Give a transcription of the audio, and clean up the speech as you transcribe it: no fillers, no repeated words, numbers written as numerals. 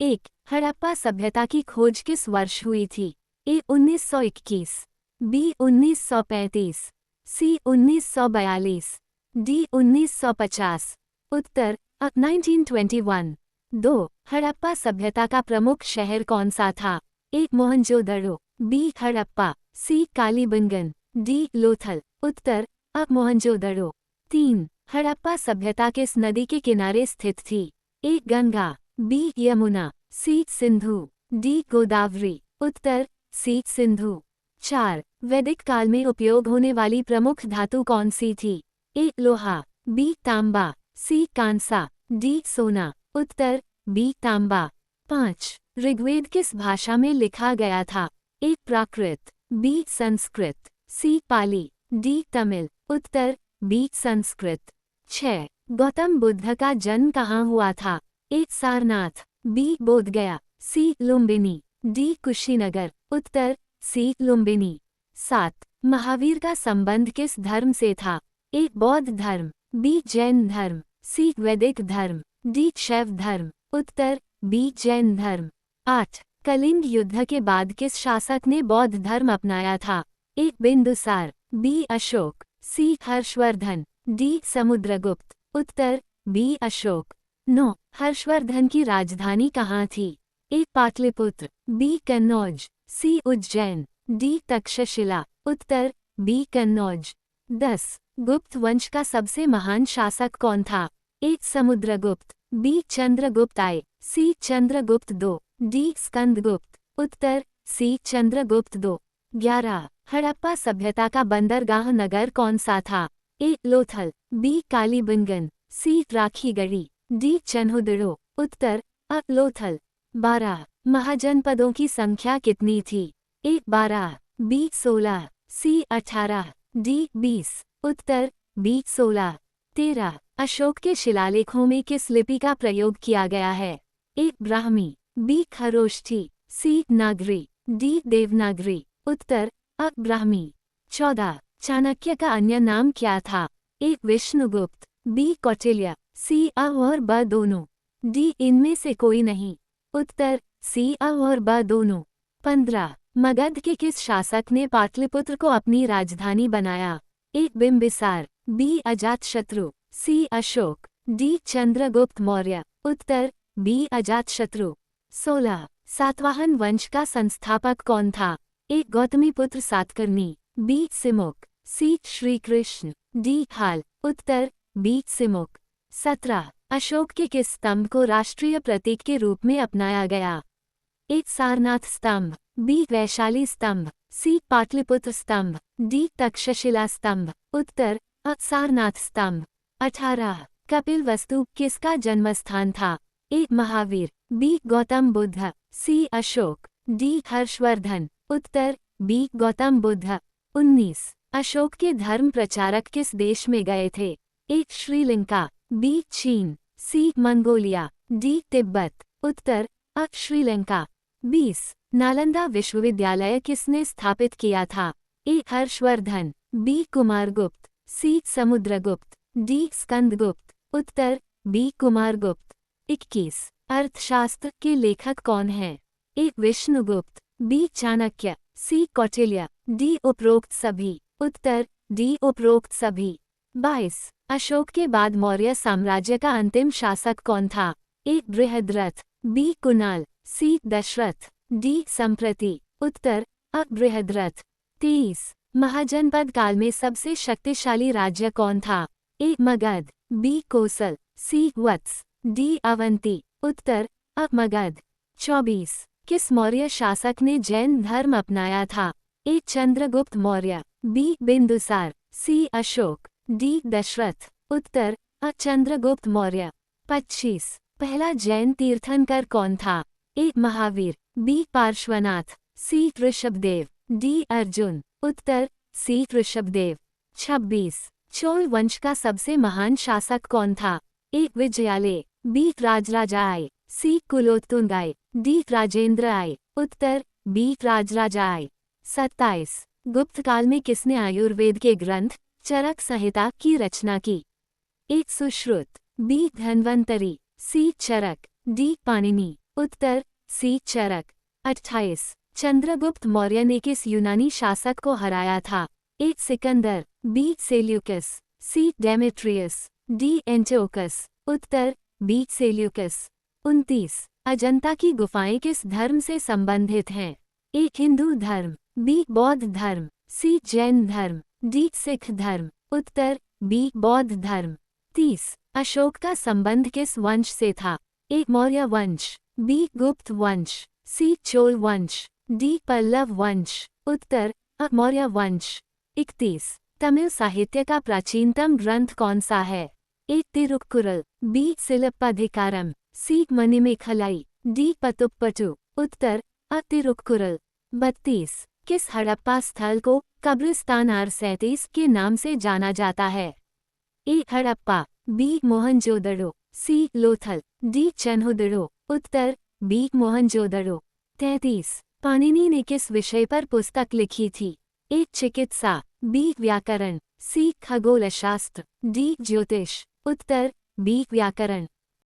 एक, हड़प्पा सभ्यता की खोज किस वर्ष हुई थी? ए 1921, बी 1935, सी 1942, डी 1950। उत्तर 1921। 2. हड़प्पा सभ्यता का प्रमुख शहर कौन सा था? ए मोहनजोदड़ो, बी हड़प्पा, सी कालीबंगन, डी लोथल। उत्तर मोहनजोदड़ो। 3. हड़प्पा सभ्यता किस नदी के किनारे स्थित थी? ए गंगा, बी यमुना, सी सिंधु, डी गोदावरी। उत्तर सी सिंधु। 4. वैदिक काल में उपयोग होने वाली प्रमुख धातु कौन सी थी? ए लोहा, बी तांबा, सी कांसा, डी सोना। उत्तर बी तांबा। 5. ऋग्वेद किस भाषा में लिखा गया था? ए प्राकृत, बी संस्कृत, सी पाली, डी तमिल। उत्तर बी संस्कृत। 6. गौतम बुद्ध का जन्म कहाँ हुआ था? ए सारनाथ, बी बोधगया, सी लुम्बिनी, डी कुशीनगर। उत्तर सी लुम्बिनी। 7. महावीर का संबंध किस धर्म से था? ए बौद्ध धर्म, बी जैन धर्म, सी वैदिक धर्म, डी शैव धर्म। उत्तर बी जैन धर्म। 8. कलिंग युद्ध के बाद किस शासक ने बौद्ध धर्म अपनाया था? ए बिंदुसार, बी अशोक, सी हर्षवर्धन, डी समुद्रगुप्त। उत्तर बी अशोक। 9. हर्षवर्धन की राजधानी कहाँ थी? ए पाटलिपुत्र, बी कन्नौज, सी उज्जैन, डी तक्षशिला। उत्तर बी कन्नौज। 10. गुप्त वंश का सबसे महान शासक कौन था? ए समुद्रगुप्त, बी चंद्रगुप्त आय, सी चंद्रगुप्त दो, डी स्कंदगुप्त। उत्तर सी चंद्रगुप्त दो। 11. हड़प्पा सभ्यता का बंदरगाह नगर कौन सा था? ए लोथल, बी कालीबंगन, सी राखीगढ़ी, डी चन्हुदड़ो। उत्तर लोथल। 12. महाजनपदों की संख्या कितनी थी? ए 12, बी 16, सी 18, डी 20। उत्तर बी 16। 13. अशोक के शिलालेखों में किस लिपि का प्रयोग किया गया है? ए ब्राह्मी, बी खरोष्ठी, सी नागरी, डी देवनागरी। उत्तर ब्राह्मी। 14. चाणक्य का अन्य नाम क्या था? ए विष्णुगुप्त, बी कौटिल्य, सी और ब दोनों, डी इनमें से कोई नहीं। उत्तर सी और ब दोनों। 15. मगध के किस शासक ने पाटलिपुत्र को अपनी राजधानी बनाया? ए बिंबिसार, बी अजातशत्रु, सी अशोक, डी चंद्रगुप्त मौर्य। उत्तर बी अजातशत्रु। 16. सातवाहन वंश का संस्थापक कौन था? ए गौतमीपुत्र सातकर्णी, बी सिमुक, सी श्रीकृष्ण, डी हाल। उत्तर बी सिमुक। 17. अशोक के किस स्तंभ को राष्ट्रीय प्रतीक के रूप में अपनाया गया? ए सारनाथ स्तंभ, बी वैशाली स्तंभ, सी पाटलिपुत्र स्तंभ, डी तक्षशिला स्तंभ। उत्तर सारनाथ स्तंभ। 18. कपिलवस्तु किसका जन्मस्थान था? ए महावीर, बी गौतम बुद्ध, सी अशोक, डी हर्षवर्धन। उत्तर बी गौतम बुद्ध। 19. अशोक के धर्म प्रचारक किस देश में गए थे? ए श्रीलंका, बी चीन, सी मंगोलिया, डी तिब्बत। उत्तर श्रीलंका। 20. नालंदा विश्वविद्यालय किसने स्थापित किया था? ए हर्षवर्धन, बी कुमारगुप्त, सी समुद्रगुप्त, डी स्कंदगुप्त। उत्तर बी कुमारगुप्त। 21. अर्थशास्त्र के लेखक कौन हैं? ए विष्णुगुप्त, बी चाणक्य, सी कौटिल्य, डी उपरोक्त सभी। उत्तर डी उपरोक्त सभी। 22. अशोक के बाद मौर्य साम्राज्य का अंतिम शासक कौन था? ए बृहद्रथ, बी कुणाल, सी दशरथ, डी संप्रति। उत्तर बृहद्रथ। 23. महाजनपद काल में सबसे शक्तिशाली राज्य कौन था? ए मगध, बी कोसल, सी वत्स, डी अवंती। उत्तर मगध। 24. किस मौर्य शासक ने जैन धर्म अपनाया था? ए चंद्रगुप्त मौर्य, बी बिंदुसार, सी अशोक, डी दशरथ। उत्तर चंद्रगुप्त मौर्य। 25. पहला जैन तीर्थंकर कौन था? ए महावीर, बी पार्श्वनाथ, सी ऋषभदेव, डी अर्जुन। उत्तर सी ऋषभदेव। 26. चोल वंश का सबसे महान शासक कौन था? ए विजयालय, बी राजराजाय, सी कुलोत्तुंगाय, डी राजेंद्र आय। उत्तर बी राजराजाय। 27. गुप्त काल में किसने आयुर्वेद के ग्रंथ चरक संहिता की रचना की? ए सुश्रुत, बी धन्वंतरी, सी चरक, डी पाणिनि। उत्तर सी चरक। 28 चंद्रगुप्त मौर्य ने किस यूनानी शासक को हराया था? ए सिकंदर, बी सेल्यूकस, सी डेमेट्रियस, डी एंटिओकस। उत्तर बी सेल्यूकस। 29 अजंता की गुफाएं किस धर्म से संबंधित हैं? ए हिंदू धर्म, बी बौद्ध धर्म, सी जैन धर्म, डी सिख धर्म। उत्तर बी बौद्ध धर्म। 30 अशोक का संबंध किस वंश से था? ए मौर्य वंश, बी गुप्त वंश, सी चोल वंश, डी पल्लव वंश। उत्तर अ मौर्य वंश। 31 तमिल साहित्य का प्राचीनतम ग्रंथ कौन सा है? ए तिरुक्कुरल, बी सिलप्पाधिकारम, सी मणिमेखलाई, डी पतुप्पटु। उत्तर अ तिरुक्कुरल। 32 किस हड़प्पा स्थल को कब्रिस्तान R37 के नाम से जाना जाता है? ए हड़प्पा, बी मोहनजोदड़ो, सी लोथल, डी चन्हुदड़ो। उत्तर बी मोहनजोदड़ो। 33 पाणिनि ने किस विषय पर पुस्तक लिखी थी? ए चिकित्सा, बी व्याकरण, सी खगोलशास्त्र, डी ज्योतिष। उत्तर बी व्याकरण।